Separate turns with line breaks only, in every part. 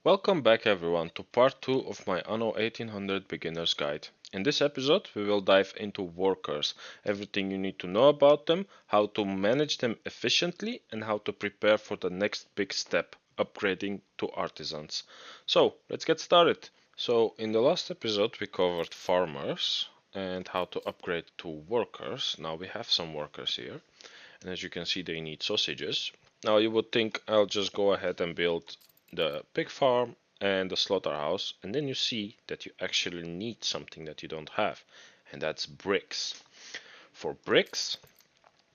Welcome back everyone to part 2 of my Anno 1800 Beginner's Guide. In this episode we will dive into workers, everything you need to know about them, how to manage them efficiently and how to prepare for the next big step, upgrading to artisans. So let's get started. So in the last episode we covered farmers and how to upgrade to workers. Now we have some workers here and as you can see they need sausages. Now you would think I'll just go ahead and build the pig farm and the slaughterhouse, and then you see that you actually need something that you don't have, and that's bricks. For bricks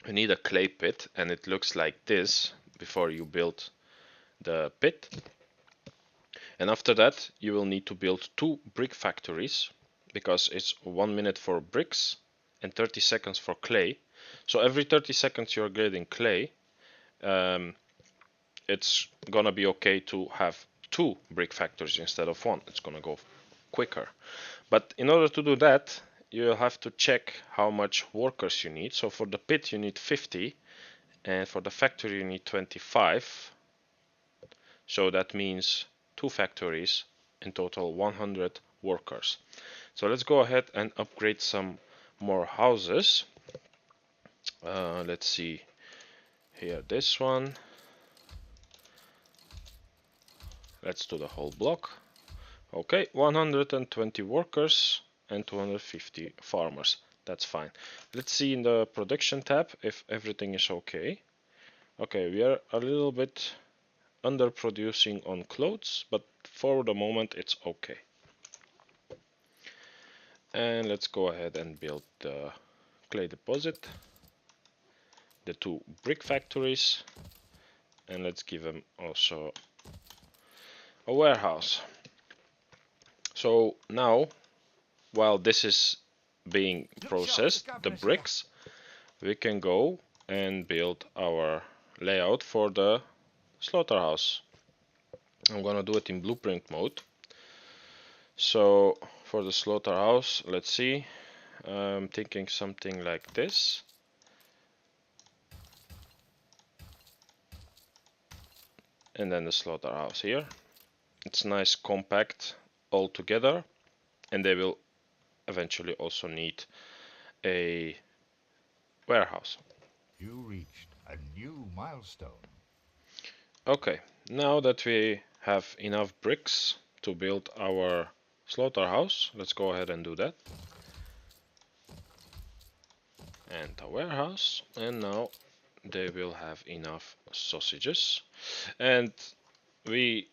you need a clay pit, and it looks like this before you build the pit. And after that you will need to build 2 brick factories, because it's 1 minute for bricks and 30 seconds for clay. So every 30 seconds you're getting clay, it's gonna be okay to have 2 brick factories instead of 1. It's gonna go quicker. But in order to do that, you'll have to check how much workers you need. So for the pit you need 50, and for the factory you need 25. So that means 2 factories, in total 100 workers. So let's go ahead and upgrade some more houses. Let's see here, this one. Let's do the whole block. Okay, 120 workers and 250 farmers. That's fine. Let's see in the production tab if everything is okay. Okay, we are a little bit underproducing on clothes, but for the moment it's okay. And let's go ahead and build the clay deposit, the 2 brick factories, and let's give them also a warehouse. So now, while this is being processed, the bricks, we can go and build our layout for the slaughterhouse. I'm gonna do it in blueprint mode. So for the slaughterhouse, let's see, I'm thinking something like this. And then the slaughterhouse here. It's nice, compact all together, and they will eventually also need a warehouse.
You reached a new milestone.
Okay, now that we have enough bricks to build our slaughterhouse, let's go ahead and do that. And a warehouse, and now they will have enough sausages. And we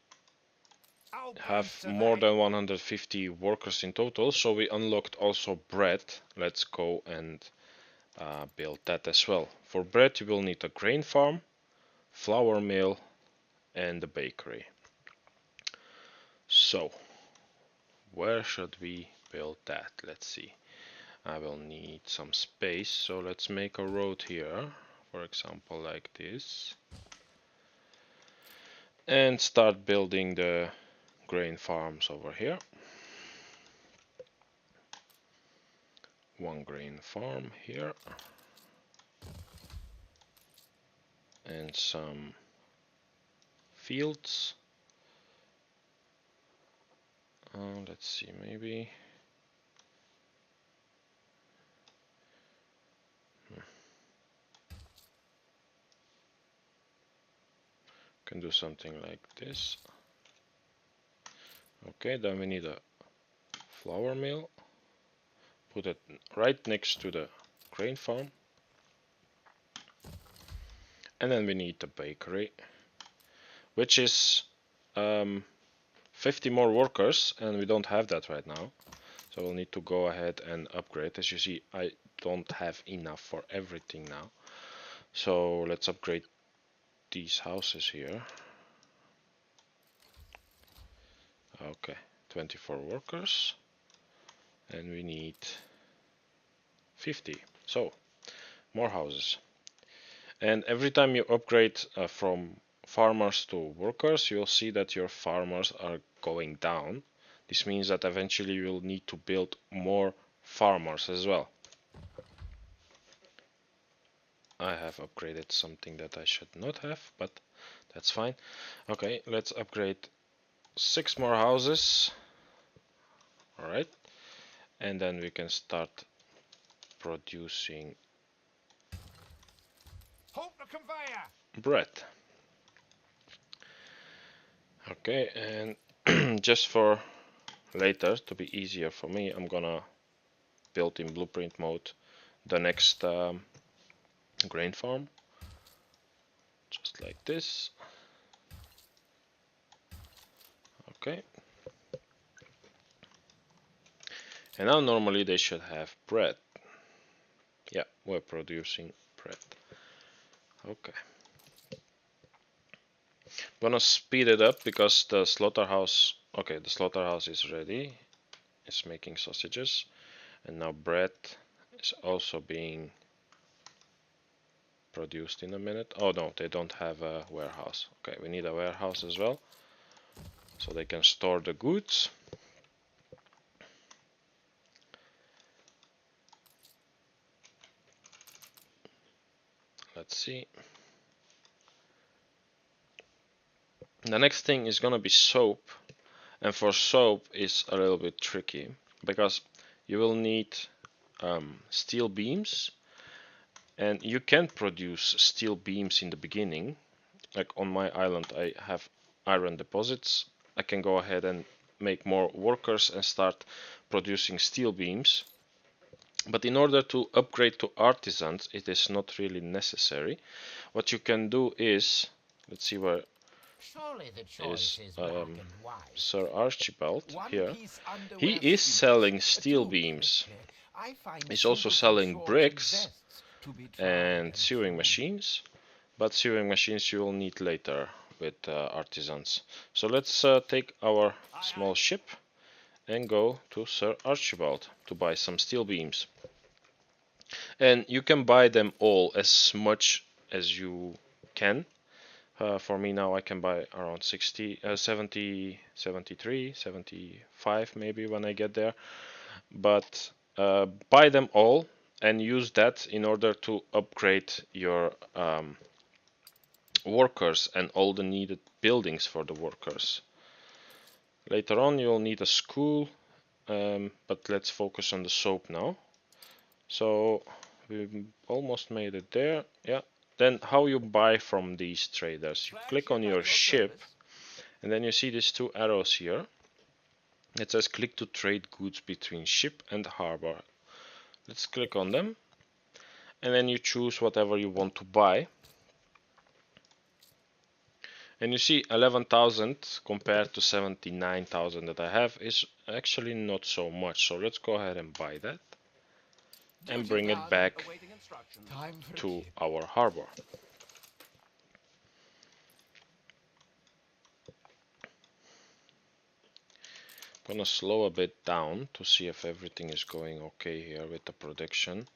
have more than 150 workers in total, so we unlocked also bread. Let's go and build that as well. For bread you will need a grain farm, flour mill and a bakery. So where should we build that? Let's see. I will need some space, so let's make a road here, for example like this, and start building the grain farms over here. 1 grain farm here, and some fields. Let's see, maybe can do something like this. Okay, then we need a flour mill. Put it right next to the grain farm. And then we need the bakery, which is 50 more workers, and we don't have that right now. So we'll need to go ahead and upgrade. As you see, I don't have enough for everything now. So let's upgrade these houses here. Okay, 24 workers, and we need 50. So more houses. And every time you upgrade from farmers to workers, you'll see that your farmers are going down. This means that eventually you'll need to build more farmers as well. I have upgraded something that I should not have, but that's fine. Okay, let's upgrade 6 more houses. Alright, and then we can start producing
Halt the conveyor!
bread. Okay, and just for later, to be easier for me, I'm gonna build in blueprint mode the next grain farm, just like this. Okay, and now normally they should have bread. Yeah, we're producing bread. Okay, gonna speed it up because the slaughterhouse, okay, the slaughterhouse is ready. It's making sausages, and now bread is also being produced in a minute. Oh no, they don't have a warehouse. Okay, we need a warehouse as well, so they can store the goods. Let's see. The next thing is gonna be soap, and for soap is a little bit tricky because you will need steel beams, and you can produce steel beams in the beginning. Like on my island I have iron deposits. I can go ahead and make more workers and start producing steel beams. But in order to upgrade to artisans, it is not really necessary. What you can do is, let's see where
Surely the
is
choice is black and white.
Sir Archibald
One
here.
piece
He
underwear
is
suits,
selling steel
too
beams.
quickly. I find
He's also
simpleton
selling
shorts
bricks
and vests to be tried
and sewing
true.
machines. But sewing machines you will need later with artisans. So let's take our small ship and go to Sir Archibald to buy some steel beams. And you can buy them all as much as you can. For me now I can buy around 60, 70, 73, 75 maybe when I get there. But buy them all and use that in order to upgrade your workers and all the needed buildings for the workers. Later on you'll need a school, but let's focus on the soap now. So we almost made it there. Yeah. Then how you buy from these traders? You click on your ship, and then you see these two arrows here. It says click to trade goods between ship and harbor. Let's click on them, and then you choose whatever you want to buy. And you see 11,000 compared to 79,000 that I have is actually not so much. So let's go ahead and buy that and bring it back to our harbor. Gonna slow a bit down to see if everything is going okay here with the production.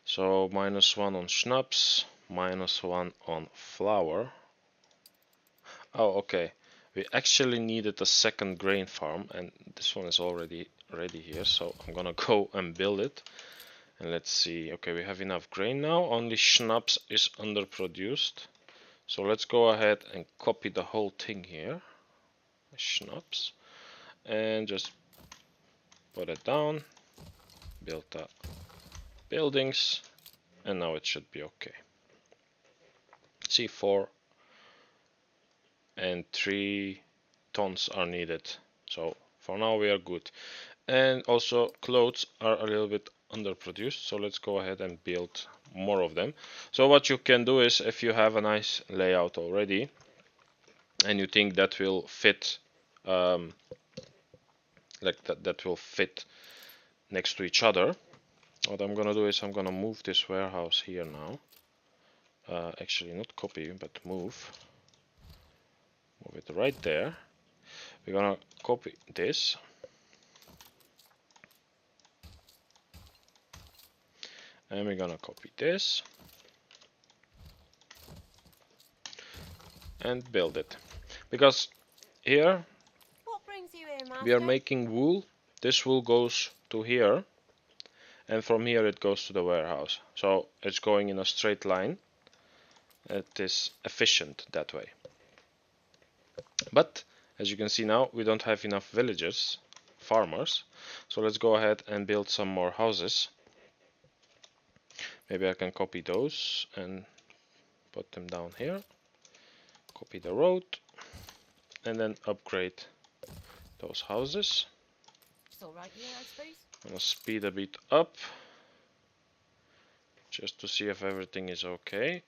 So -1 on schnapps, -1 on flour. Oh, okay. We actually needed a second grain farm, and this one is already ready here, so I'm gonna go and build it. And let's see. Okay, we have enough grain now. Only schnapps is underproduced. So let's go ahead and copy the whole thing here. Schnapps. And just put it down. Build the buildings. And now it should be okay. See, 4 and 3 tons are needed. So for now we are good. And also clothes are a little bit underproduced, so let's go ahead and build more of them. So what you can do is, if you have a nice layout already and you think that will fit like that will fit next to each other, what I'm gonna do is I'm gonna move this warehouse here now. Actually not copy, but move it right there. We're gonna copy this, and we're gonna copy this and build it, because here
What brings you here, Master?
we are making wool. This wool goes to here, and from here it goes to the warehouse, so it's going in a straight line. It is efficient that way. But As you can see now, we don't have enough villagers, farmers, so let's go ahead and build some more houses. Maybe I can copy those and put them down here. Copy the road and then upgrade those houses.
It's all right here, I suppose.
I'm gonna speed a bit up just to see if everything is okay.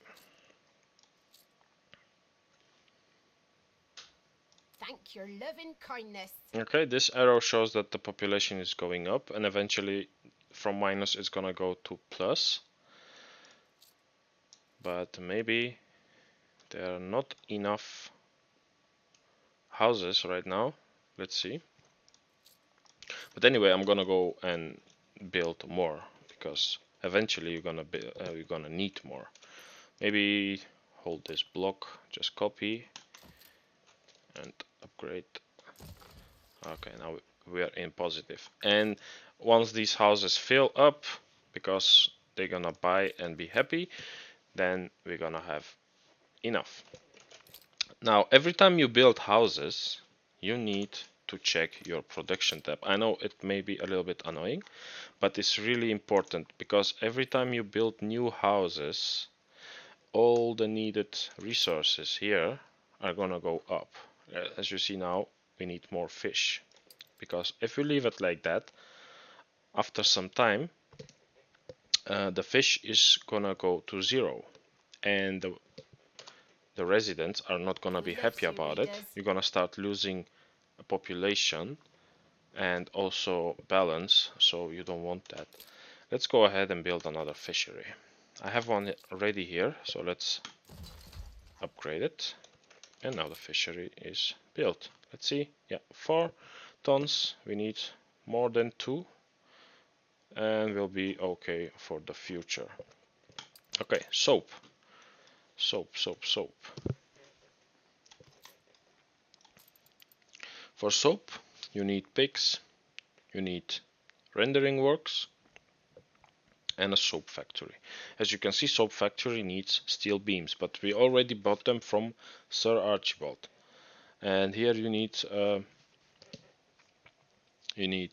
Thank your loving kindness.
Okay, this arrow shows that the population is going up, and eventually from minus it's gonna go to plus. But maybe there are not enough houses right now. Let's see. But anyway, I'm gonna go and build more because eventually you're gonna need more. Maybe hold this block, just copy and upgrade. Okay, now we are in positive. And once these houses fill up, because they're gonna buy and be happy, then we're gonna have enough. Now, every time you build houses, you need to check your production tab. I know it may be a little bit annoying, but it's really important because every time you build new houses, all the needed resources here are gonna go up. As you see now, we need more fish, because if we leave it like that, after some time the fish is gonna go to 0, and the residents are not gonna be happy about it. You're gonna start losing a population and also balance, so you don't want that. Let's go ahead and build another fishery. I have one already here, so let's upgrade it. And now the fishery is built. Let's see. Yeah, 4 tons. We need more than 2, and we'll be okay for the future. Okay, soap. Soap. For soap, you need pigs, you need rendering works, and a soap factory. As you can see, soap factory needs steel beams, but we already bought them from Sir Archibald. And here you need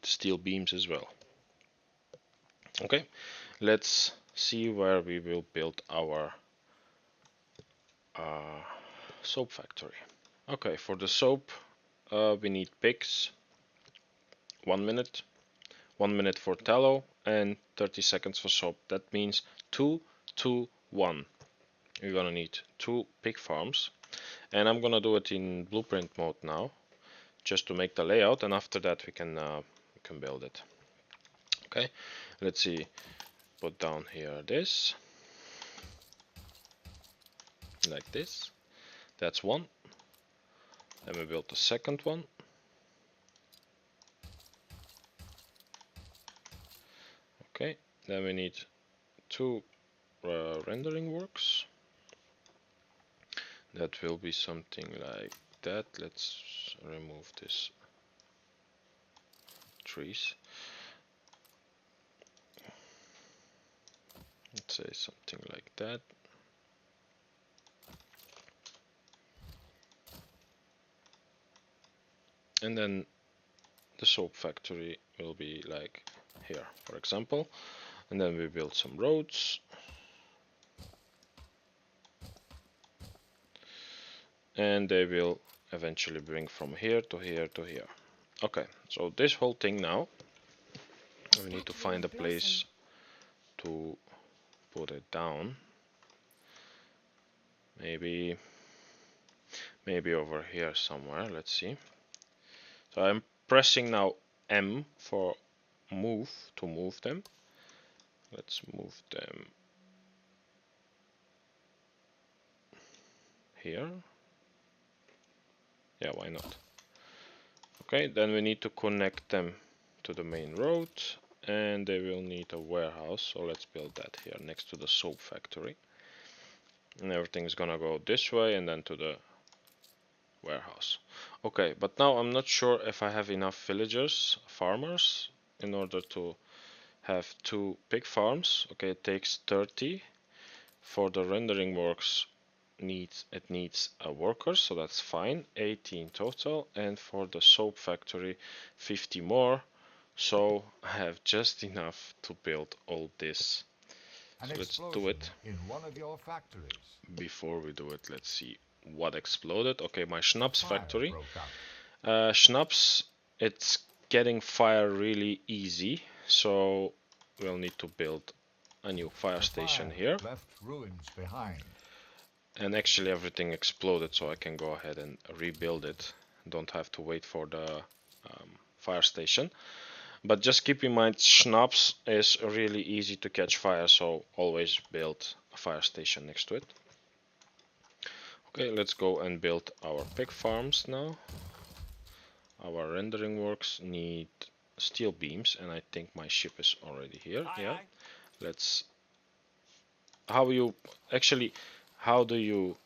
steel beams as well. Okay, let's see where we will build our soap factory. Okay, for the soap, we need pigs. 1 minute. 1 minute for tallow and 30 seconds for soap. That means 2, 2, 1. You're gonna need 2 pig farms, and I'm gonna do it in blueprint mode now, just to make the layout, and after that we can build it. Okay, let's see. Put down here this, like this. That's 1. Then we build the second one. Okay, then we need 2 rendering works. That will be something like that. Let's remove this trees. Let's say something like that. And then the soap factory will be like here, for example. And then we build some roads. And they will eventually bring from here to here to here. Okay, so this whole thing now, we need to find a place to put it down. Maybe over here somewhere. Let's see. So I'm pressing now M for move, to move them. Let's move them here. Yeah, why not? Okay, then we need to connect them to the main road, and they will need a warehouse, so let's build that here next to the soap factory. And everything is gonna go this way and then to the warehouse. Okay, but now I'm not sure if I have enough villagers, farmers, in order to have 2 pig farms. Okay, it takes 30. For the rendering works, needs a worker, so that's fine. 18 total, and for the soap factory 50 more, so I have just enough to build all this. So let's do it.
In one of your factories.
Before we do it, let's see what exploded. Okay, my schnapps
Fire
factory.
broke out.
Schnapps, it's getting fire really easy, so we'll need to build a new fire
The
station
fire
here.
left ruins behind.
And actually everything exploded, so I can go ahead and rebuild it. Don't have to wait for the fire station. But just keep in mind, schnapps is really easy to catch fire, so always build a fire station next to it. Okay, let's go and build our pig farms now. Our rendering works need steel beams, and I think my ship is already here. Yeah, let's. How do you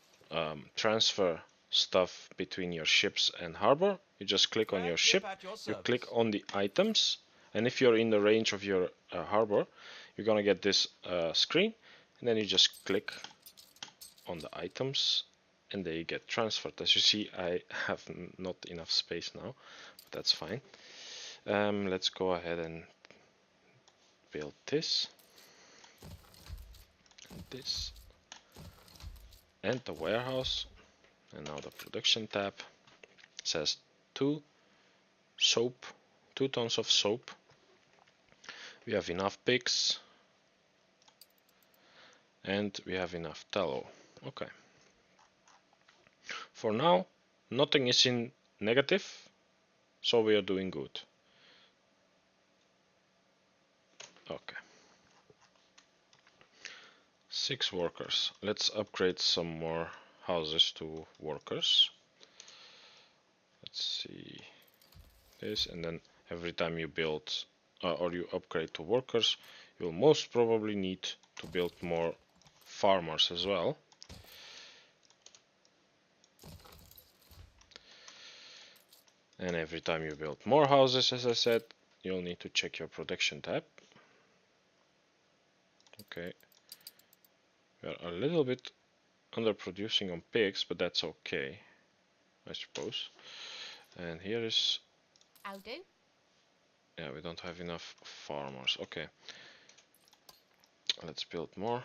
transfer stuff between your ships and harbor? You just click on your ship, you click on the items, and if you're in the range of your harbor, you're gonna get this screen, and then you just click on the items, and they get transferred. As you see, I have not enough space now, but that's fine. Let's go ahead and build this, and this, and the warehouse. And now the production tab says 2 tons of soap. We have enough pigs, and we have enough tallow. Okay. For now, nothing is in negative, so we are doing good. Okay. 6 workers. Let's upgrade some more houses to workers. Let's see this, and then every time you build or you upgrade to workers, you'll most probably need to build more farmers as well. And every time you build more houses, as I said, you'll need to check your production tab. Okay. We are a little bit underproducing on pigs, but that's okay, I suppose. And here is...
I'll do.
Yeah, we don't have enough farmers. Okay. Let's build more.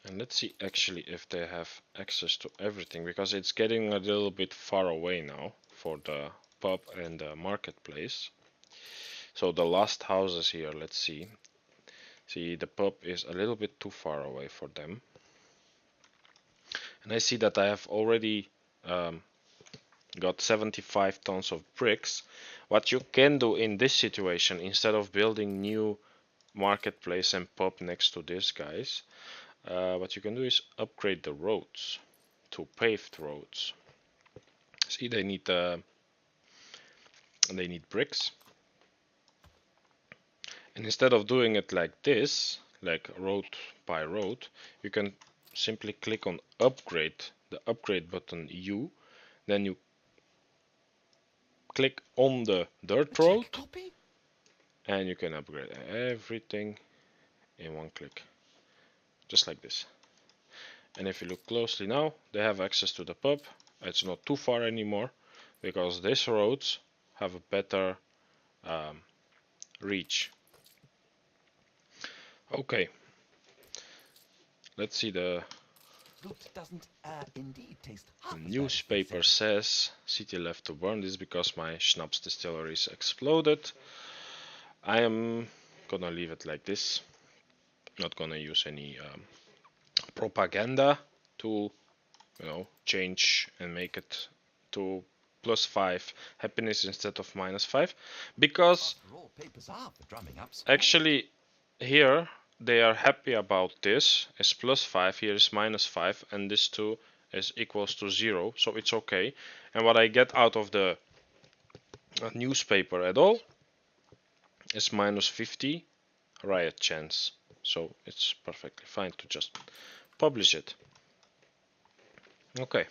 And let's see actually if they have access to everything, because it's getting a little bit far away now for the pub and the marketplace. So the last houses here, let's see. See, the pub is a little bit too far away for them. And I see that I have already got 75 tons of bricks. What you can do in this situation, instead of building new marketplace and pub next to this, guys, what you can do is upgrade the roads to paved roads. See, they need bricks, and instead of doing it like this, like road by road, you can simply click on upgrade, the upgrade button U, then you click on the dirt road, and you can upgrade everything in one click, just like this. And if you look closely now, they have access to the pub. It's not too far anymore, because these roads have a better reach. Okay, let's see. The newspaper says city left to burn. This is because my schnapps distillery is exploded. I am gonna leave it like this. Not gonna use any propaganda to, change and make it to +5 happiness instead of -5, because actually here they are happy about this. It's +5, here is -5, and this 2 is equals to 0, so it's okay. And what I get out of the newspaper at all is -50 riot chance, so it's perfectly fine to just publish it. Okay,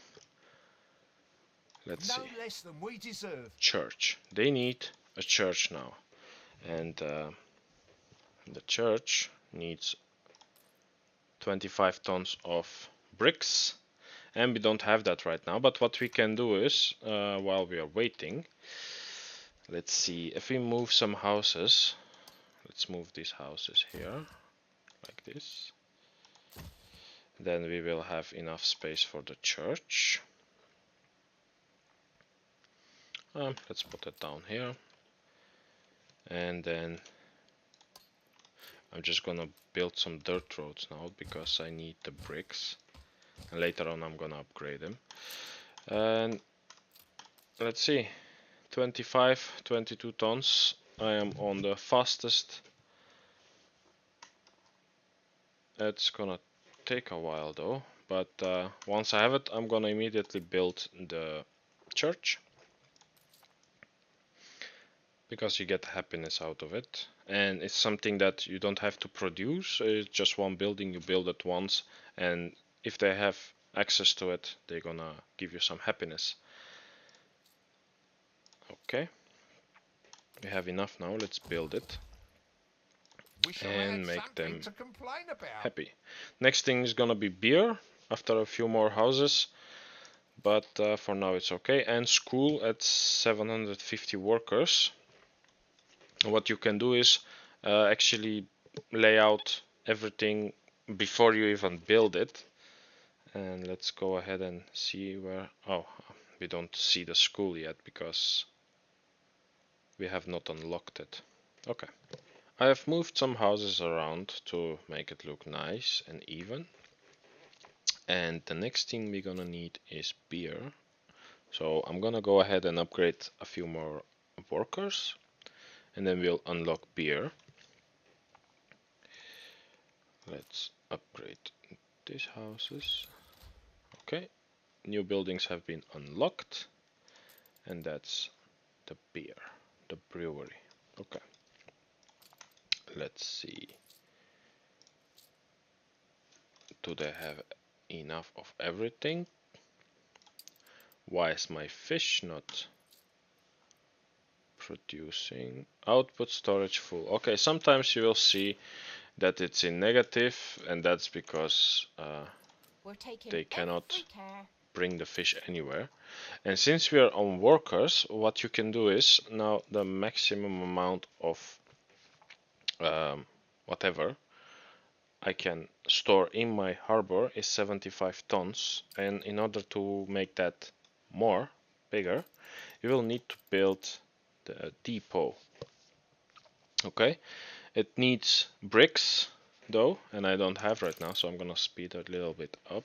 let's see.
No less than we deserve.
Church. They need a church now. and the church needs 25 tons of bricks, and we don't have that right now. But what we can do is, while we are waiting, let's see if we move some houses. Let's move these houses here like this. Then we will have enough space for the church. Let's put it down here, and then I'm just gonna build some dirt roads now because I need the bricks, and later on I'm gonna upgrade them. And let's see, 25, 22 tons. I am on the fastest. It's gonna take a while though, but once I have it, I'm gonna immediately build the church, because you get happiness out of it, and it's something that you don't have to produce. It's just one building, you build it once, and if they have access to it, they're gonna give you some happiness. Okay, we have enough now. Let's build it and make them happy. Next thing is gonna be beer after a few more houses, but for now it's okay. And school at 750 workers. What you can do is actually lay out everything before you even build it. And let's go ahead and see where. Oh, we don't see the school yet because we have not unlocked it. Okay, I have moved some houses around to make it look nice and even. And the next thing we're gonna need is beer, so I'm gonna go ahead and upgrade a few more workers, and then we'll unlock beer. Let's upgrade these houses. Okay, new buildings have been unlocked, and that's the beer, the brewery. Okay, let's see. Do they have enough of everything? Why is my fish not producing? Output storage full. Okay, sometimes you will see that it's in negative, and that's because they cannot bring the fish anywhere. And since we are on workers, what you can do is, now the maximum amount of whatever I can store in my harbor is 75 tons, and in order to make that bigger, you will need to build the depot. Okay, it needs bricks though, and I don't have right now, so I'm gonna speed it a little bit up.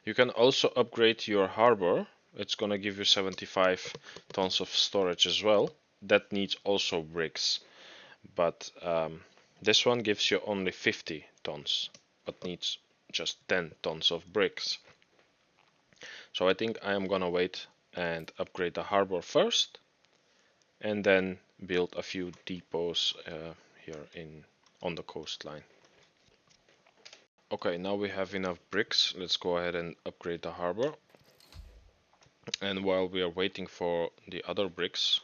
You can also upgrade your harbor. It's gonna give you 75 tons of storage as well. That needs also bricks, but this one gives you only 50 tons, but needs just 10 tons of bricks. So I think I am gonna wait and upgrade the harbor first, and then build a few depots here on the coastline. Okay, now we have enough bricks. Let's go ahead and upgrade the harbor. And while we are waiting for the other bricks,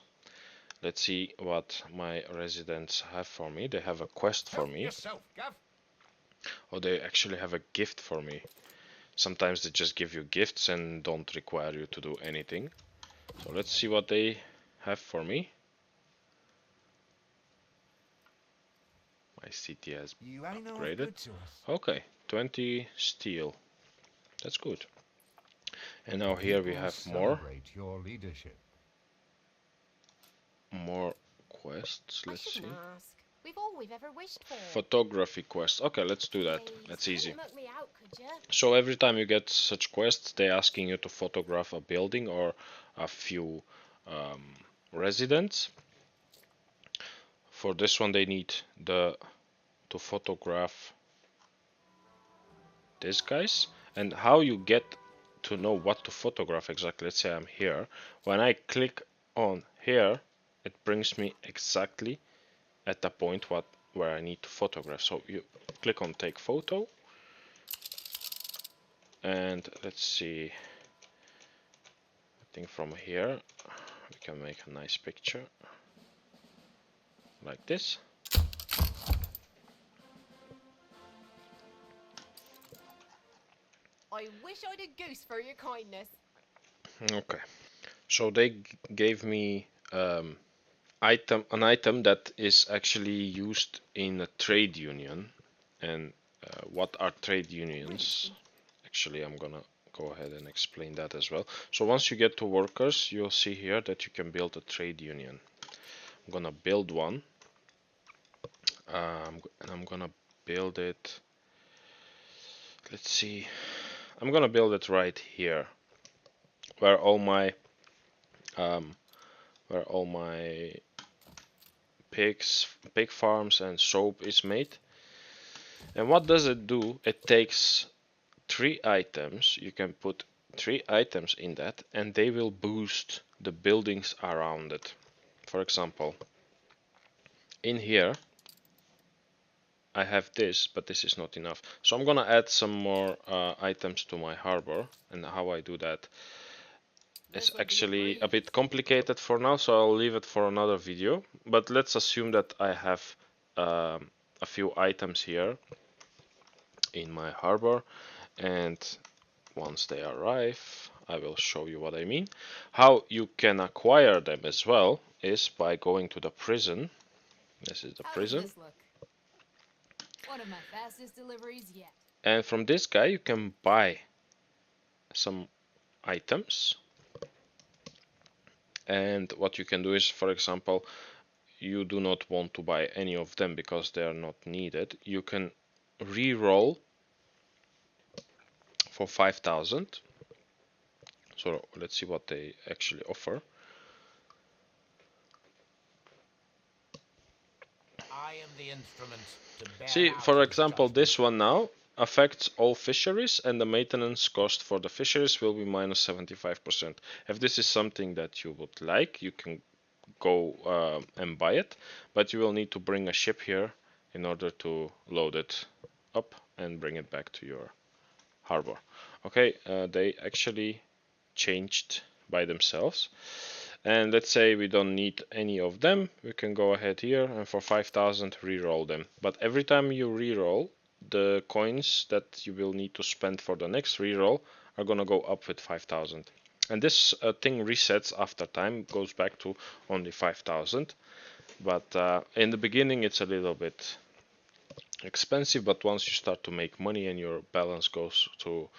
let's see what my residents have for me. They have a quest for me. Oh, they actually have a gift for me. Sometimes they just give you gifts and don't require you to do anything. So let's see what they have for me. My city has upgraded. Okay, 20 steel. That's good. And now here we have more quests. Let's see.
We've all we've ever wished for.
Photography quest. Okay, let's do that.
Please,
That's easy.
don't mug me out, could ya?
So every time you get such quests, they're asking you to photograph a building or a few residents. For this one, they need to photograph these guys. And how you get to know what to photograph exactly? Let's say I'm here. When I click on here, it brings me exactly at the point where I need to photograph. So you click on take photo, and let's see, I think from here we can make a nice picture. like this.
I wish I'd a goose for your kindness.
Okay, so they gave me an item that is actually used in a trade union. And what are trade unions? Actually, I'm gonna go ahead and explain that as well. So once you get to workers, you'll see here that you can build a trade union. I'm gonna build one, and I'm gonna build it. Let's see. I'm gonna build it right here, where all my um, pig farms and soap is made. And what does it do? It takes 3 items. You can put 3 items in that, and they will boost the buildings around it. For example, in here I have this, but this is not enough. So I'm gonna add some more items to my harbor, and how I do that is actually a bit complicated for now, so I'll leave it for another video. But let's assume that I have a few items here in my harbor, and once they arrive, I will show you what I mean. How you can acquire them as well is by going to the prison. This is the prison.
One of my fastest deliveries yet.
And from this guy you can buy some items. And what you can do is, for example, you do not want to buy any of them because they are not needed. You can re-roll for 5,000. So let's see what they actually offer.
I am the instrument to bear
See,
out
for
his
example,
judgment.
this one now affects all fisheries, and the maintenance cost for the fisheries will be minus 75%. If this is something that you would like, you can go and buy it, but you will need to bring a ship here in order to load it up and bring it back to your harbor. Okay, they actually changed by themselves. And let's say we don't need any of them, we can go ahead here and for 5,000 re-roll them. But every time you re-roll, the coins that you will need to spend for the next re-roll are gonna go up with 5,000. And this thing resets after time, goes back to only 5,000. But in the beginning it's a little bit expensive, but once you start to make money and your balance goes to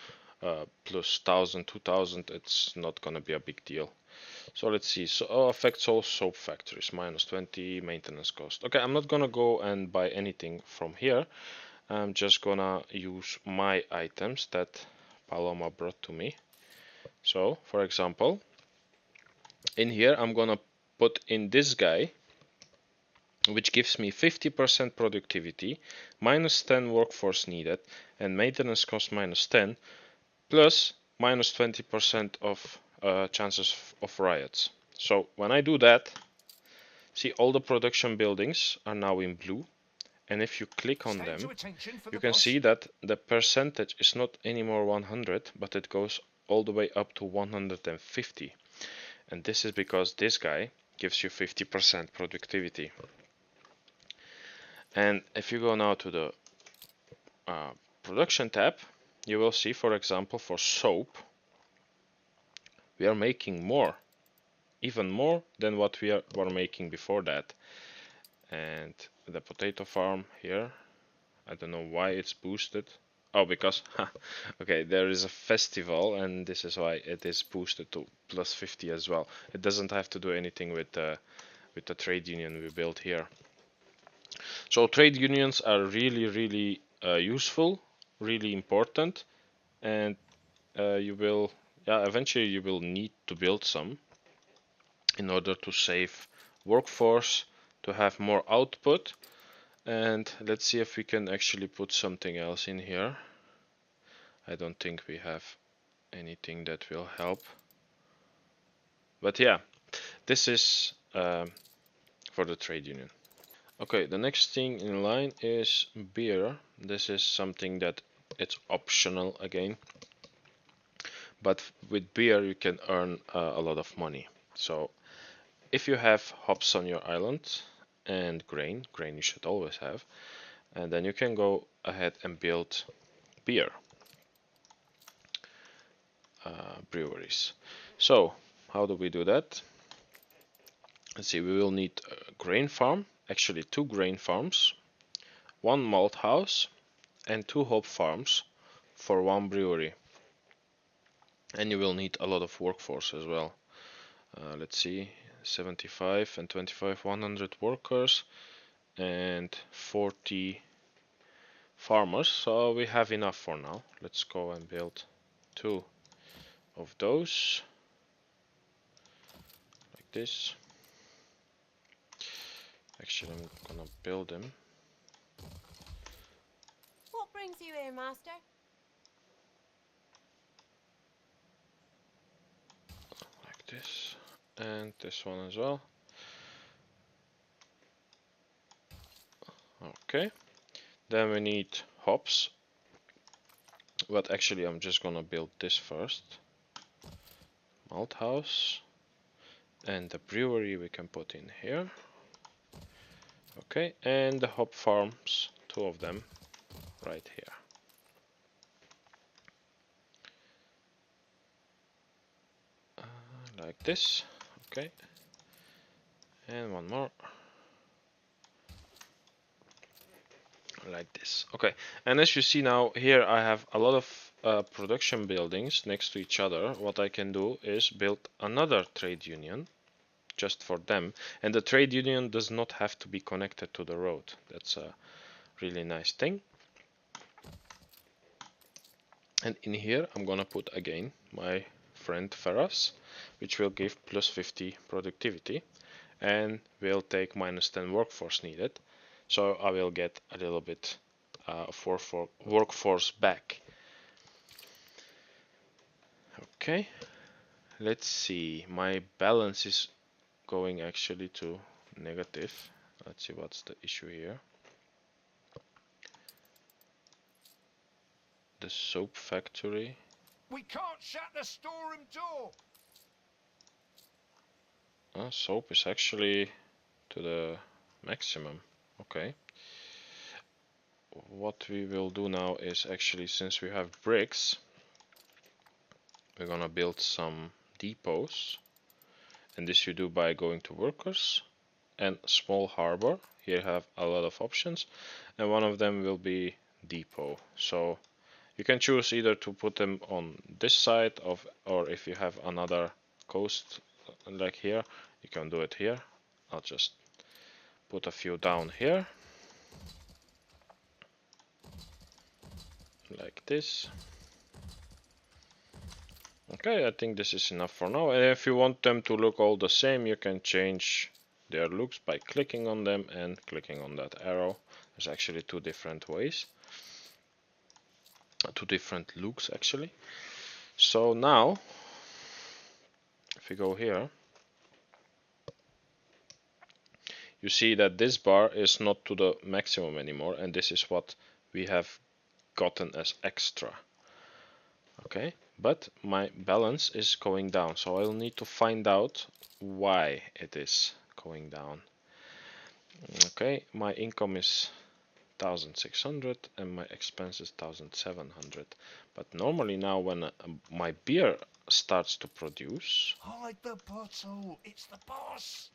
plus 1,000, 2,000, it's not gonna be a big deal. So let's see, so affects all soap factories, minus 20 maintenance cost. Okay, I'm not gonna go and buy anything from here. I'm just gonna use my items that Paloma brought to me. So, for example, in here I'm gonna put in this guy, which gives me 50% productivity, minus 10 workforce needed, and maintenance cost minus 10, plus minus 20% of chances of riots. So when I do that, see, all the production buildings are now in blue, and if you click on them, you can see that the percentage is not anymore 100, but it goes all the way up to 150. And this is because this guy gives you 50% productivity. And if you go now to the production tab, you will see, for example, for soap, we are making more, even more than what we were making before that. And the potato farm here, I don't know why it's boosted. Oh, because okay, there is a festival, and this is why it is boosted to plus 50 as well. It doesn't have to do anything with the trade union we built here. So trade unions are really useful, really important, and you will, yeah, eventually you will need to build some in order to save workforce, to have more output. And let's see if we can actually put something else in here. I don't think we have anything that will help. But yeah, this is for the trade union. Okay, the next thing in line is beer. This is something that it's optional again. But with beer you can earn a lot of money. So if you have hops on your island and grain. Grain you should always have. And then you can go ahead and build beer breweries. So how do we do that? Let's see, we will need a grain farm, actually 2 grain farms, 1 malt house, and 2 hop farms for 1 brewery. And you will need a lot of workforce as well. Let's see, 75 and 25, 100 workers and 40 farmers. So we have enough for now. Let's go and build 2 of those, like this. Actually, I'm gonna build them.
What brings you here, master?
Like this, and this one as well. Okay, then we need hops, but actually I'm just gonna build this first. Malt house, and the brewery we can put in here. Okay, and the hop farms, 2 of them right here. Like this. Okay, and one more like this. Okay, and as you see now here I have a lot of production buildings next to each other. What I can do is build another trade union just for them, and the trade union does not have to be connected to the road. That's a really nice thing. And in here I'm gonna put again my friend Ferras, which will give plus 50 productivity and will take minus 10 workforce needed. So I will get a little bit of workforce back. Okay, let's see. My balance is going actually to negative. Let's see what's the issue here. The soap factory.
We can't shut the storeroom door.
Soap is actually to the maximum. Okay. What we will do now is actually, since we have bricks, we're gonna build some depots. And this you do by going to workers and small harbor. Here you have a lot of options, and one of them will be depot. So you can choose either to put them on this side of, or if you have another coast like here, you can do it here. I'll just put a few down here like this. Okay, I think this is enough for now. And if you want them to look all the same, you can change their looks by clicking on them and clicking on that arrow. There's actually 2 different ways. 2 different looks actually. So now, if we go here, you see that this bar is not to the maximum anymore, and this is what we have gotten as extra. Okay, but my balance is going down, so I'll need to find out why it is going down. Okay, my income is 1600 and my expenses 1700, but normally now when my beer starts to produce,
Hide the bottle. It's the boss.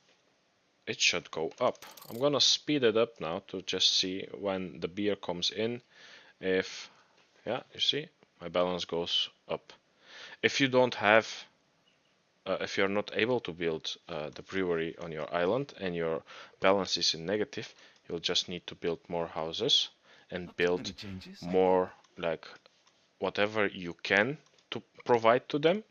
it should go up. I'm gonna speed it up now to just see when the beer comes in. If, yeah, you see, my balance goes up. If you don't have, if you're not able to build the brewery on your island and your balance is in negative, you'll just need to build more houses and build more, like whatever you can to provide to them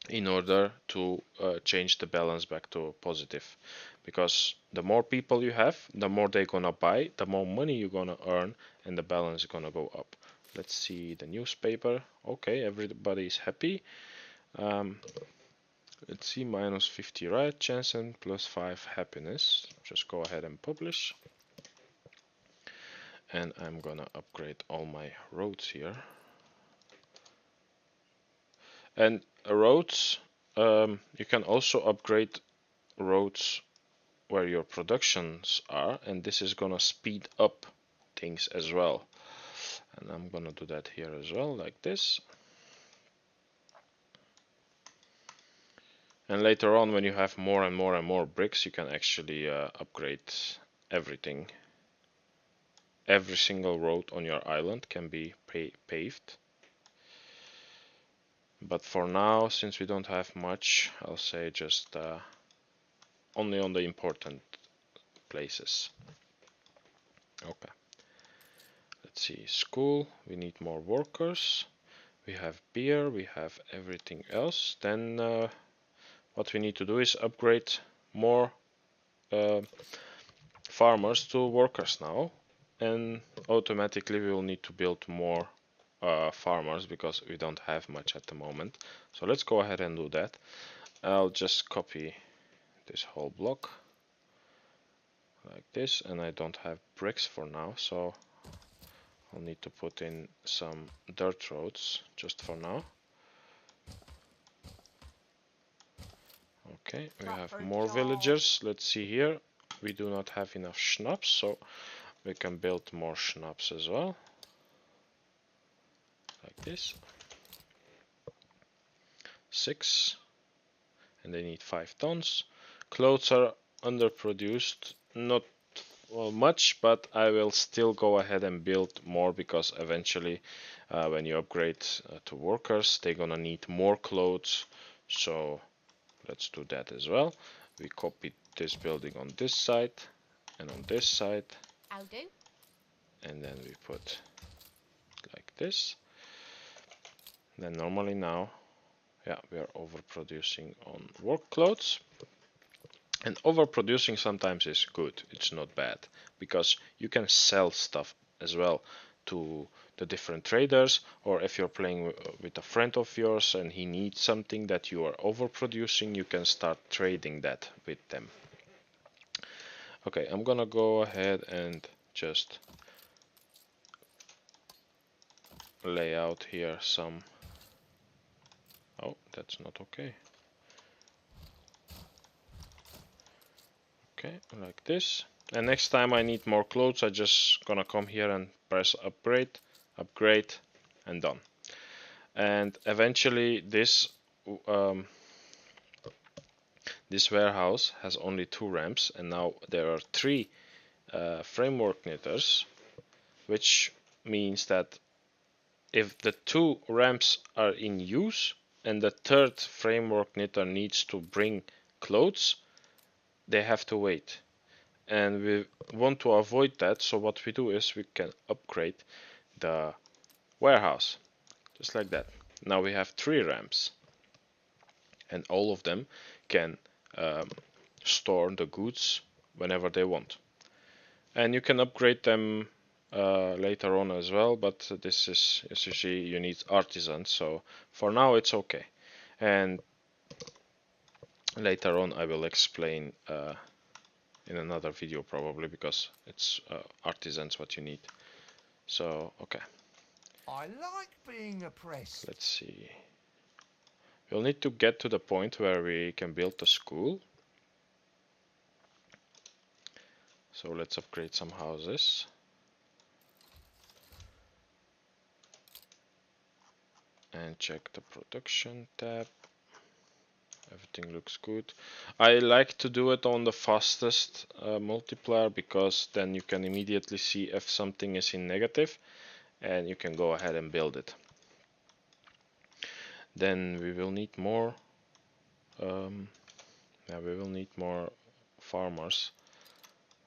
in order to change the balance back to positive. Because the more people you have, the more they're gonna buy, the more money you're gonna earn, and the balance is gonna go up. Let's see the newspaper. Okay, everybody is happy. Let's see, minus 50 riot chance and plus 5 happiness. Just go ahead and publish. And I'm gonna upgrade all my roads here. And roads, you can also upgrade roads where your productions are, and this is gonna speed up things as well. And I'm gonna do that here as well, like this. And later on, when you have more and more and more bricks, you can actually upgrade everything. Every single road on your island can be paved. But for now, since we don't have much, I'll say just only on the important places. Okay. Let's see, school, we need more workers. We have beer, we have everything else. Then what we need to do is upgrade more farmers to workers now. And automatically we will need to build more farmers because we don't have much at the moment. So let's go ahead and do that. I'll just copy this whole block like this, and I don't have bricks for now, so I'll need to put in some dirt roads just for now. Okay, we have more villagers. Let's see here. We do not have enough schnapps, so we can build more schnapps as well. Like this. 6. And they need 5 tons. Clothes are underproduced, not much, but I will still go ahead and build more because eventually when you upgrade to workers, they're gonna need more clothes. So let's do that as well. We copy this building on this side and on this side.
I'll do.
And then we put like this. Then normally now, yeah, we are overproducing on work clothes. And overproducing sometimes is good, it's not bad, because you can sell stuff as well to the different traders, or if you're playing with a friend of yours and he needs something that you are overproducing, you can start trading that with them. Okay, I'm gonna go ahead and just lay out here some... Oh, that's not okay. Okay, like this. And next time I need more clothes, I just gonna come here and press upgrade, upgrade, and done. And eventually this this warehouse has only 2 ramps, and now there are 3 framework knitters, which means that if the 2 ramps are in use and the 3rd framework knitter needs to bring clothes, they have to wait. And we want to avoid that, so what we do is we can upgrade the warehouse, just like that. Now we have 3 ramps, and all of them can store the goods whenever they want. And you can upgrade them later on as well, but this is, as you see, you need artisans, so for now it's okay. And later on I will explain in another video probably, because it's artisans what you need. So okay,
I like being oppressed.
let's see. We'll need to get to the point where we can build a school. So let's upgrade some houses. And check the production tab. Everything looks good. I like to do it on the fastest multiplier, because then you can immediately see if something is in negative and you can go ahead and build it. Then we will need more we will need more farmers.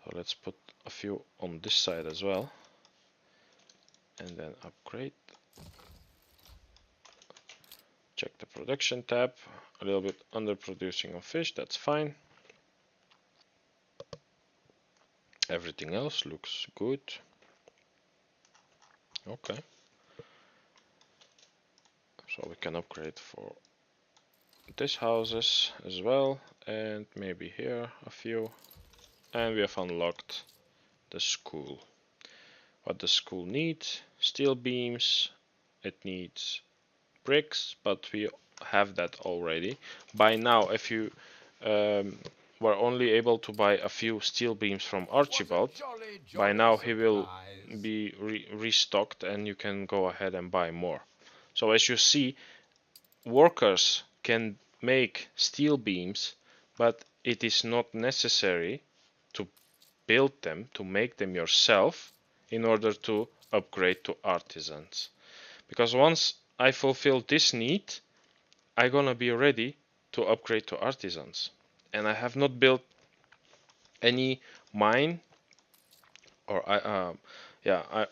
So let's put a few on this side as well, and then upgrade. Check the production tab. A little bit underproducing on fish, that's fine. Everything else looks good. Okay. So we can upgrade for these houses as well, and maybe here a few. And we have unlocked the school. What the school needs: steel beams, it needs bricks, but we have that already. By now, if you were only able to buy a few steel beams from Archibald.
Jolly,
By
jolly
now he will
surprise.
be restocked and you can go ahead and buy more. So as you see, workers can make steel beams, but it is not necessary to build them, to make them yourself in order to upgrade to artisans. Because once I fulfill this need, I'm gonna be ready to upgrade to artisans. And I have not built any mine or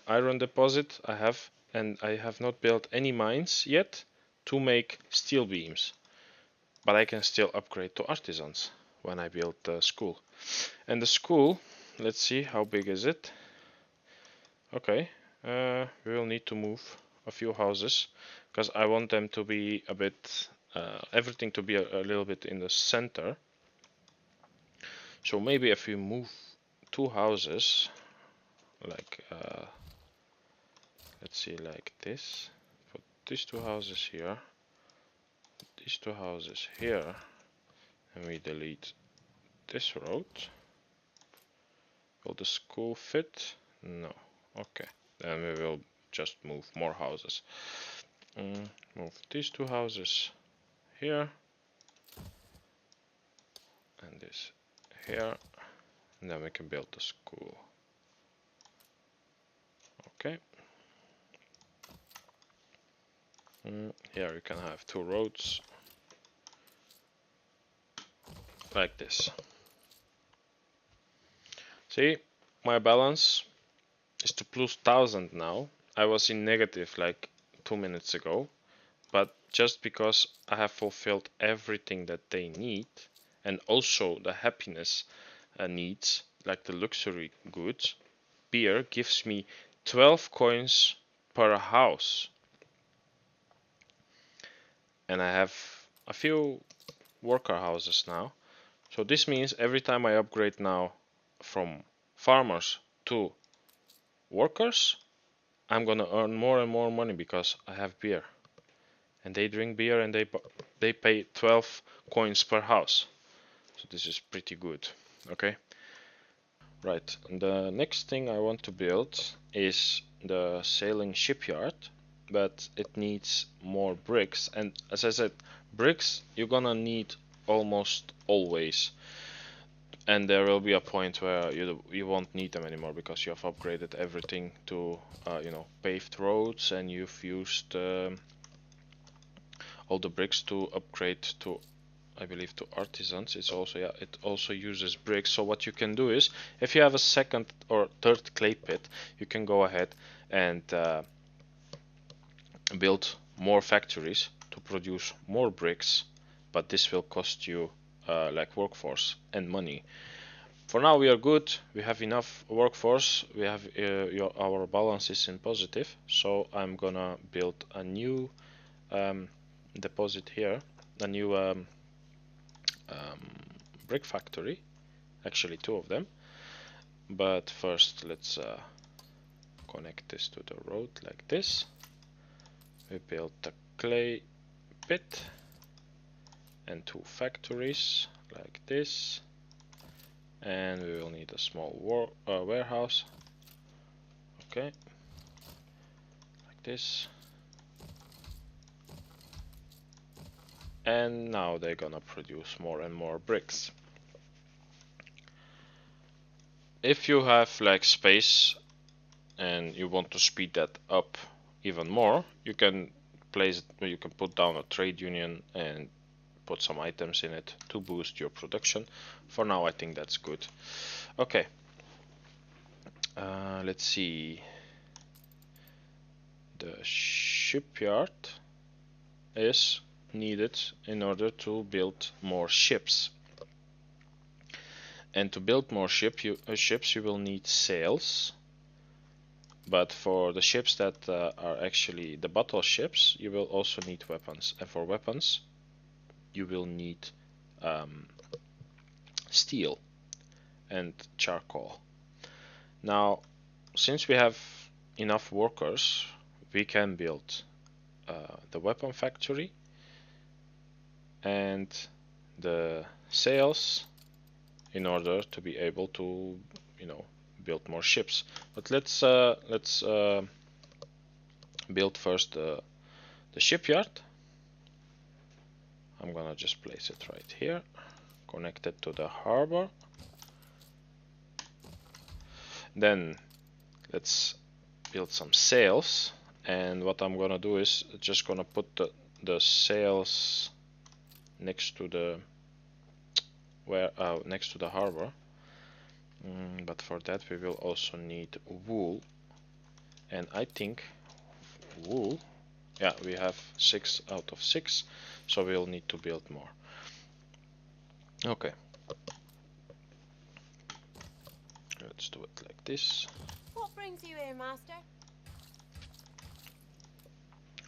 iron deposit I have, and I have not built any mines yet to make steel beams. But I can still upgrade to artisans when I build the school. And the school, let's see, how big is it? Okay, we will need to move a few houses because I want them to be a bit, everything to be a little bit in the center. So maybe if we move 2 houses, like, let's see, like this, put these 2 houses here, these 2 houses here, and we delete this road. Will the school fit? No. Okay, then we will just move more houses. Move these 2 houses here and this here, and then we can build the school. Okay. Here you can have 2 roads like this. See, my balance is to plus 1000 now. I was in negative like 2 minutes ago, but just because I have fulfilled everything that they need, and also the happiness needs, like the luxury goods, beer gives me 12 coins per house. And I have a few worker houses now. So this means every time I upgrade now from farmers to workers, I'm gonna earn more and more money because I have beer. And they drink beer and they pay 12 coins per house. So this is pretty good. Okay. Right. The next thing I want to build is the sailing shipyard, but it needs more bricks. And as I said, bricks you're gonna need almost always. And there will be a point where you won't need them anymore because you have upgraded everything to paved roads, and you've used all the bricks to upgrade to, I believe, to artisans. It's also, yeah, it also uses bricks. So what you can do is, if you have a second or third clay pit, you can go ahead and build more factories to produce more bricks, but this will cost you like workforce and money. For now we are good, we have enough workforce, we have our balance is in positive, so I'm gonna build a new deposit here, a new brick factory, actually 2 of them. But first let's connect this to the road like this. We built a clay pit and 2 factories like this, and we will need a small warehouse. Okay, like this. And now they're gonna produce more and more bricks. If you have like space and you want to speed that up even more, you can put down a trade union and put some items in it to boost your production. For now I think that's good. Okay, let's see. The shipyard is needed in order to build more ships. And to build more ships you will need sails. But for the ships that are actually the battleships, you will also need weapons. And for weapons, you will need steel and charcoal. Now, since we have enough workers, we can build the weapon factory and the sails in order to be able to, you know, build more ships. But let's build first the shipyard. I'm gonna just place it right here, connected to the harbor. Then let's build some sails, and what I'm gonna do is just gonna put the sails next to the next to the harbor. But for that we will also need wool, and I think wool, yeah, we have 6 out of 6, so we'll need to build more. Okay, let's do it like this.
What brings you here, master?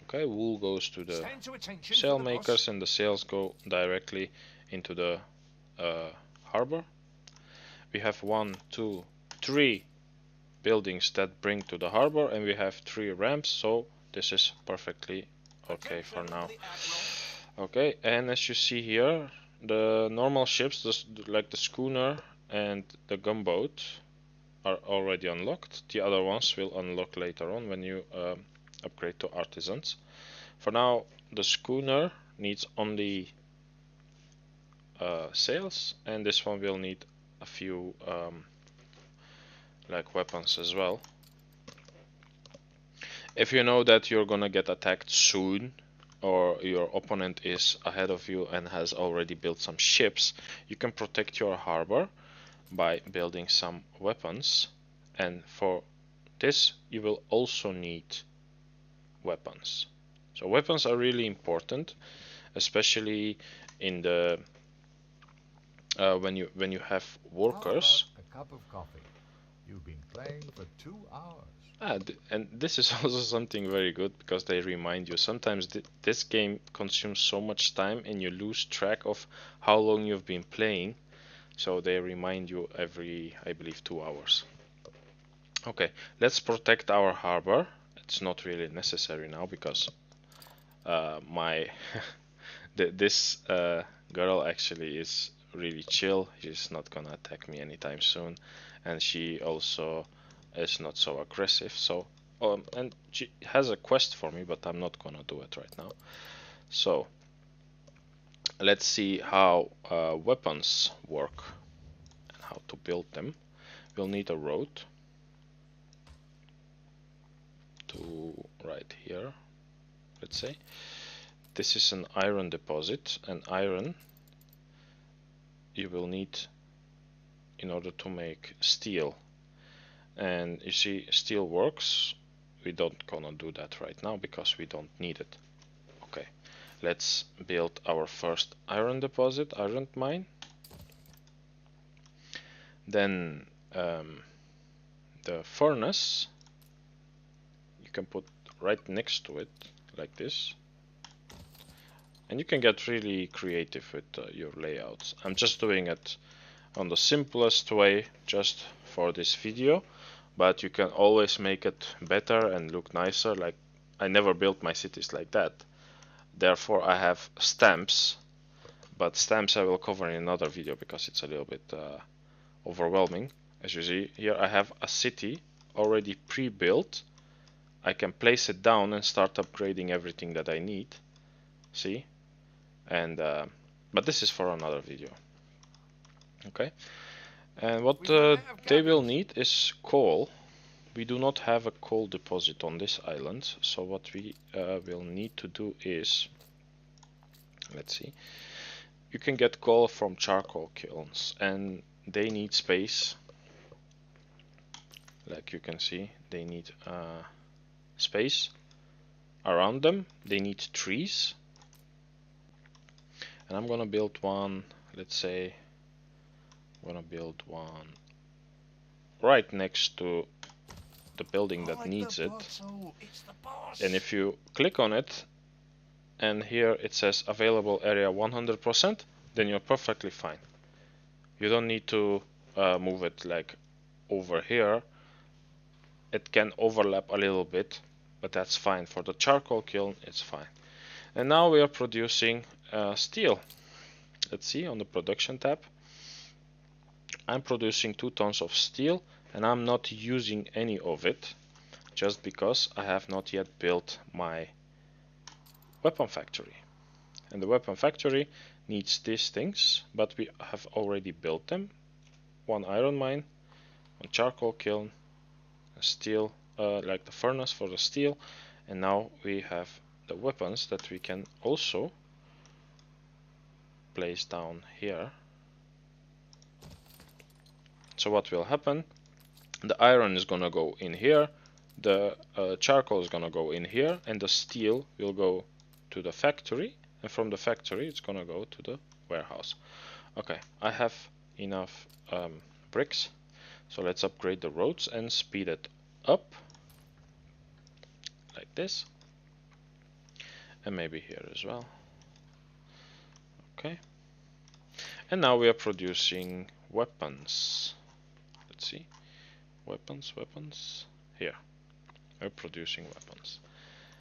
Okay, wool goes to the
Stand to attention
sail
for the boss.
makers, and the sails go directly into the harbor. We have 1, 2, 3 buildings that bring to the harbor, and we have 3 ramps, so this is perfectly okay for now. Okay, and as you see here, the normal ships, like the schooner and the gunboat, are already unlocked. The other ones will unlock later on when you upgrade to Artisans. For now, the schooner needs only sails, and this one will need a few like weapons as well. If you know that you're gonna get attacked soon, or your opponent is ahead of you and has already built some ships, you can protect your harbor by building some weapons, and for this you will also need weapons. So weapons are really important, especially in the when you have workers.
How about a cup of coffee? You've been playing for 2 hours.
And this is also something very good, because they remind you. Sometimes this game consumes so much time and you lose track of how long you've been playing, so they remind you every, I believe, 2 hours. Okay, let's protect our harbor. It's not really necessary now, because this girl actually is really chill. She's not gonna attack me anytime soon, and she also is not so aggressive. So and she has a quest for me, but I'm not gonna do it right now. So let's see how weapons work and how to build them. We'll need a road to right here, let's say. This is an iron deposit, and iron you will need in order to make steel. And you see, steel works. We don't gonna do that right now because we don't need it. Okay, let's build our first iron deposit, iron mine. Then the furnace you can put right next to it like this, and you can get really creative with your layouts. I'm just doing it on the simplest way just for this video, but you can always make it better and look nicer. Like, I never built my cities like that, therefore I have stamps, but stamps I will cover in another video because it's a little bit overwhelming. As you see here, I have a city already pre-built. I can place it down and start upgrading everything that I need. See? And but this is for another video. Okay, and what they will need is coal. We do not have a coal deposit on this island, so what we will need to do is, let's see, you can get coal from charcoal kilns, and they need space. Like you can see, they need space around them. They need trees, and I'm gonna build one, let's say I'm gonna build one right next to the building that needs it. And if you click on it, and here it says available area 100%, then you're perfectly fine. You don't need to move it like over here. It can overlap a little bit, but that's fine. For the charcoal kiln, it's fine. And now we are producing steel. Let's see on the production tab. I'm producing 2 tons of steel and I'm not using any of it just because I have not yet built my weapon factory. And the weapon factory needs these things, but we have already built them. 1 iron mine, 1 charcoal kiln, a steel, like the furnace for the steel, and now we have the weapons that we can also place down here. So what will happen? The iron is gonna go in here, the charcoal is gonna go in here, and the steel will go to the factory, and from the factory it's gonna go to the warehouse. Okay, I have enough bricks, so let's upgrade the roads and speed it up like this, and maybe here as well. Okay, and now we are producing weapons. Let's see, weapons here. We're producing weapons.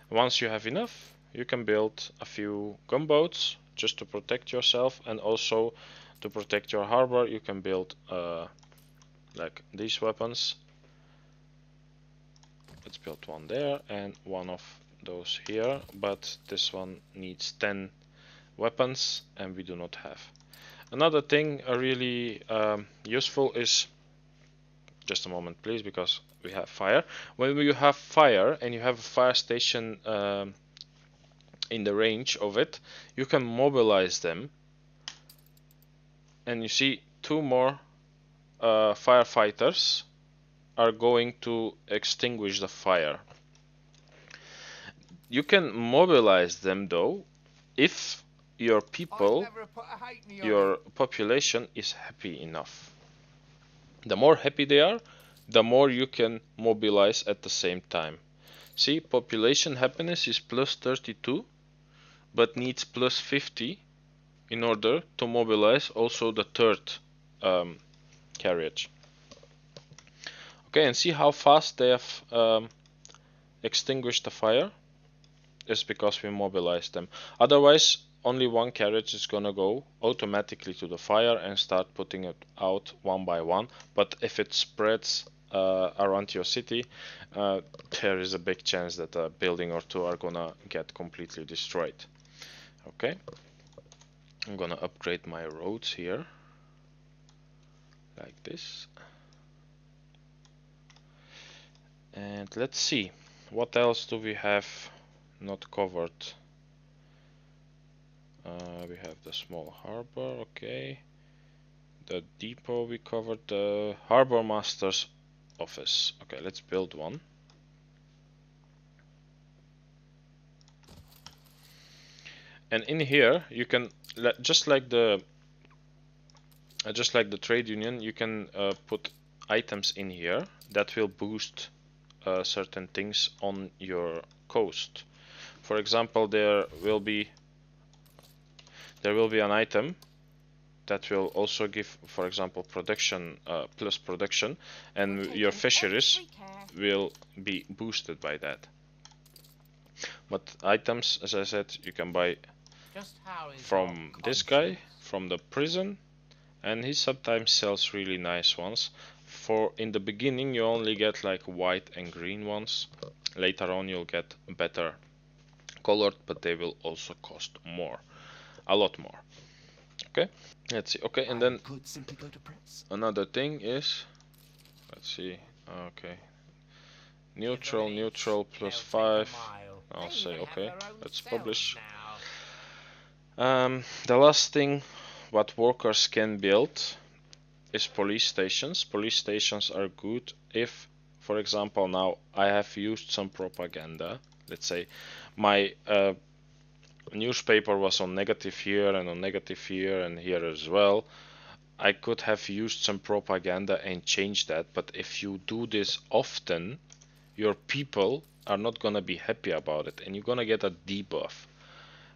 Once you have enough, you can build a few gunboats just to protect yourself, and also to protect your harbor you can build like these weapons. Let's build one there and one of those here, but this one needs 10 weapons and we do not have. Another thing really useful is, just a moment please, because we have fire. When you have fire and you have a fire station in the range of it, you can mobilize them, and you see 2 more firefighters are going to extinguish the fire. You can mobilize them though if your people, your population is happy enough. The more happy they are, the more you can mobilize at the same time. See, population happiness is plus 32, but needs plus 50 in order to mobilize also the third carriage. Okay, and see how fast they have extinguished the fire? It's because we mobilized them. Otherwise, only one carriage is gonna go automatically to the fire and start putting it out one by one. But if it spreads around your city, there is a big chance that a building or 2 are gonna get completely destroyed. Okay, I'm gonna upgrade my roads here like this, and let's see what else do we have not covered. We have the small harbor, okay, the depot we covered, the harbor master's office. Okay, let's build one. And in here you can, just like the trade union, you can put items in here that will boost certain things on your coast. For example, there will be an item that will also give, for example, production, plus production, and your fisheries will be boosted by that. But items, as I said, you can buy from this guy, from the prison, and he sometimes sells really nice ones. For in the beginning you only get like white and green ones. Later on you'll get better colored, but they will also cost more, a lot more. Okay, let's see. Okay, and then another thing is, let's see. Okay, neutral plus 5. I'll say okay, let's publish. The last thing what workers can build is police stations. Police stations are good if, for example, now I have used some propaganda. Let's say my newspaper was on negative here and on negative here and here as well. I could have used some propaganda and changed that, but if you do this often, your people are not gonna be happy about it, and you're gonna get a debuff.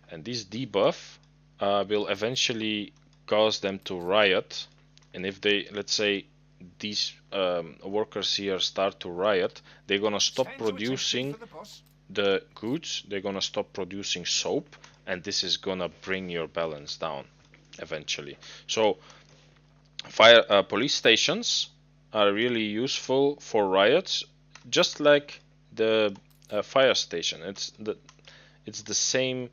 And this debuff will eventually cause them to riot. And if they, let's say, these workers here start to riot, they're gonna stop producing the goods, they're gonna stop producing soap, and this is gonna bring your balance down eventually. So Police stations are really useful for riots, just like the fire station. It's the same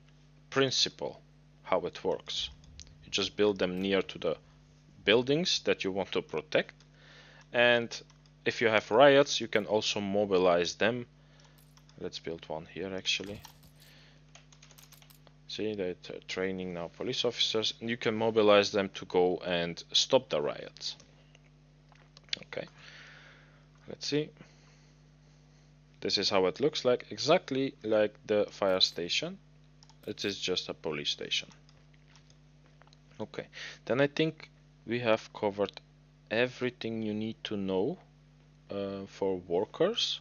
principle how it works. You just build them near to the buildings that you want to protect, and if you have riots, you can also mobilize them. Let's build one here actually. See, they're training now police officers, and you can mobilize them to go and stop the riots. Okay, let's see. This is how it looks like, exactly like the fire station. It is just a police station. Okay, then I think we have covered everything you need to know for workers.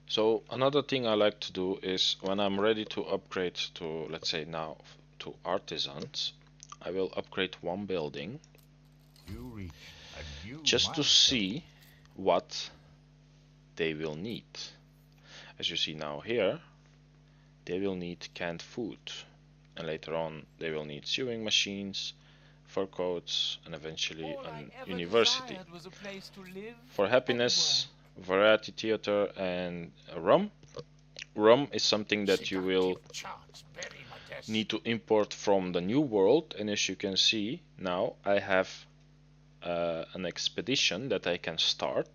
So another thing I like to do is when I'm ready to upgrade to, let's say now, to artisans, I will upgrade one building
You reach a new
just to
milestone.
see what they will need. As you see now here, they will need canned food, and later on they will need sewing machines, fur coats, and eventually
All I
an
ever
university.
desired was a place to live
For happiness, variety theater, and rum. Rum is something that you will
charts bury my desk.
need to import from the new world, and as you can see now I have an expedition that I can start,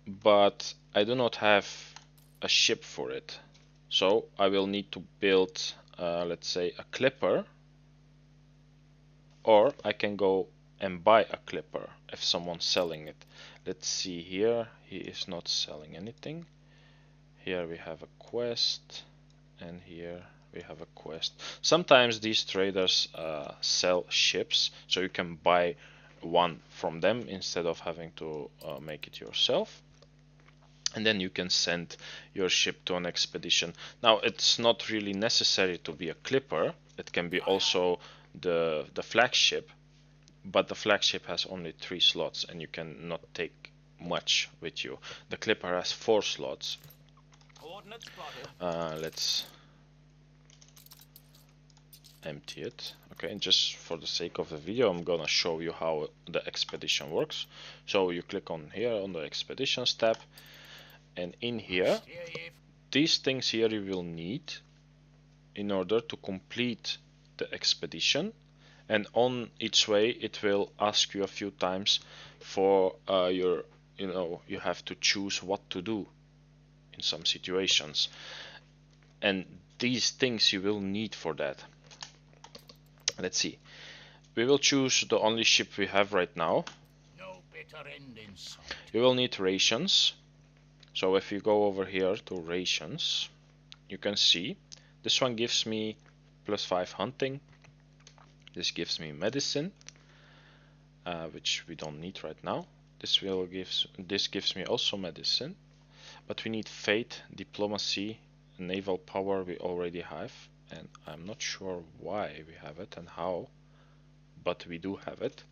but I do not have a ship for it, so I will need to build let's say a clipper, or I can go and buy a clipper if someone's selling it. Let's see here, he is not selling anything. Here we have a quest, and here we have a quest. Sometimes these traders sell ships, so you can buy one from them instead of having to make it yourself. And then you can send your ship to an expedition. Now it's not really necessary to be a clipper. It can be also the flagship, but the flagship has only 3 slots and you cannot take much with you. The clipper has 4 slots.
Coordinates plotted.
Let's empty it. Okay, and just for the sake of the video, I'm gonna show you how the expedition works. So you click on here on the expeditions tab, and in here, these things here you will need in order to complete the expedition. And on each way, it will ask you a few times for your, you have to choose what to do in some situations. And these things you will need for that. Let's see. We will choose the only ship we have right now.
No better end in sight.
You will need rations. So if you go over here to rations, you can see this one gives me +5 hunting. This gives me medicine, which we don't need right now. This gives me also medicine, but we need faith, diplomacy, naval power we already have, and I'm not sure why we have it and how, but we do have it.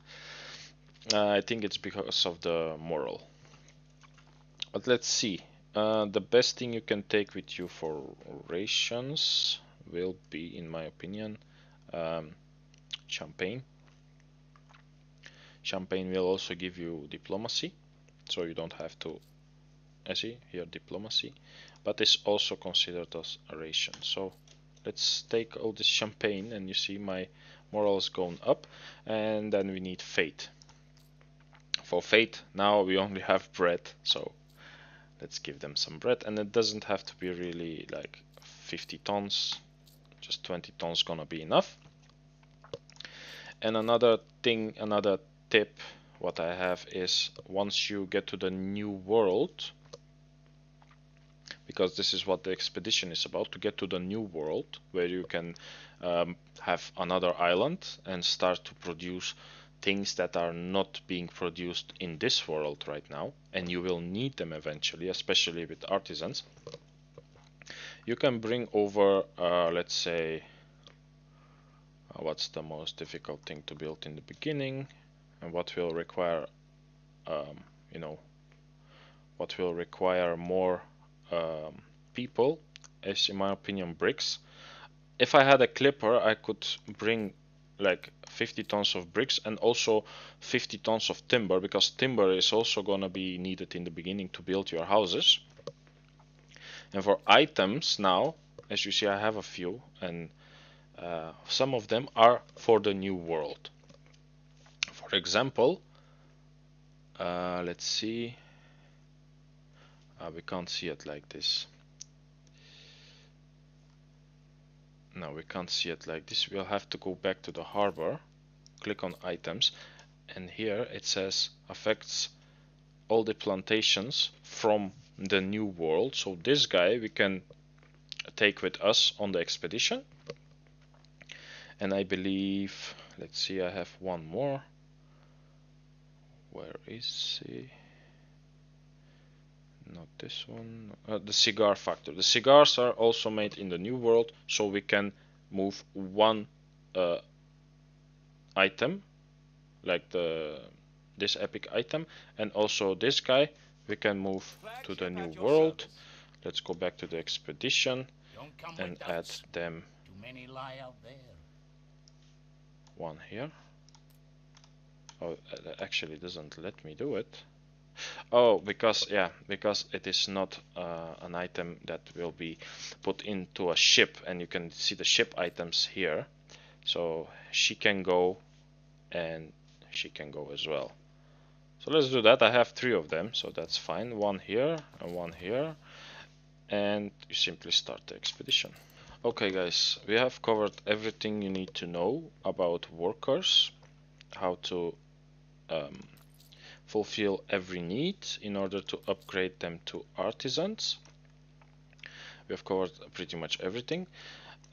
I think it's because of the moral. But let's see. The best thing you can take with you for rations will be, in my opinion, champagne. Champagne will also give you diplomacy, so you don't have to, I see here diplomacy, but it's also considered as a ration. So let's take all this champagne, and you see my moral is going up, and then we need faith. For faith, now we only have bread, so let's give them some bread, and it doesn't have to be really like 50 tons, just 20 tons gonna be enough. And another thing, another tip, what I have is once you get to the new world, because this is what the expedition is about, to get to the new world where you can have another island and start to produce things that are not being produced in this world right now, and you will need them eventually, especially with artisans. You can bring over, let's say, what's the most difficult thing to build in the beginning, and what will require, what will require more people, is in my opinion bricks. If I had a clipper, I could bring like 50 tons of bricks and also 50 tons of timber, because timber is also gonna be needed in the beginning to build your houses. And for items now, as you see, I have a few, and some of them are for the new world. For example, let's see, we can't see it like this. No, we can't see it like this. We'll have to go back to the harbor, click on items, and here it says affects all the plantations from the new world. So this guy we can take with us on the expedition. And I believe, let's see, I have one more. Where is he? Not this one. The cigar factory. The cigars are also made in the new world, so we can move one item, like this epic item, and also this guy we can move to the new world. Let's go back to the expedition and add them.
Too many lie out there.
One here. Oh, that actually doesn't let me do it. Oh, because it is not an item that will be put into a ship, and you can see the ship items here. So she can go, and she can go as well. So let's do that. I have 3 of them, so that's fine. One here and one here, and you simply start the expedition. Okay guys, we have covered everything you need to know about workers, how to fulfill every need in order to upgrade them to artisans. We have covered pretty much everything,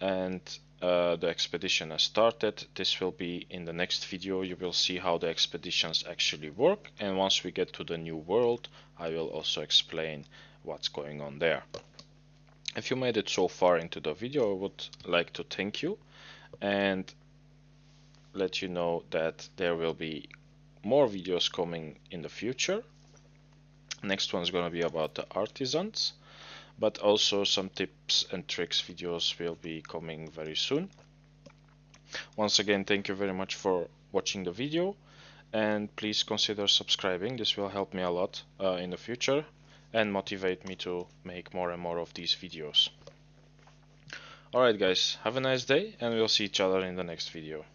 and the expedition has started. This will be in the next video. You will see how the expeditions actually work, and once we get to the new world, I will also explain what's going on there. If you made it so far into the video, I would like to thank you and let you know that there will be more videos coming in the future. Next one's gonna be about the artisans, but also some tips and tricks videos will be coming very soon. Once again, thank you very much for watching the video, and please consider subscribing. This will help me a lot in the future and motivate me to make more and more of these videos. Alright guys, have a nice day, and we'll see each other in the next video.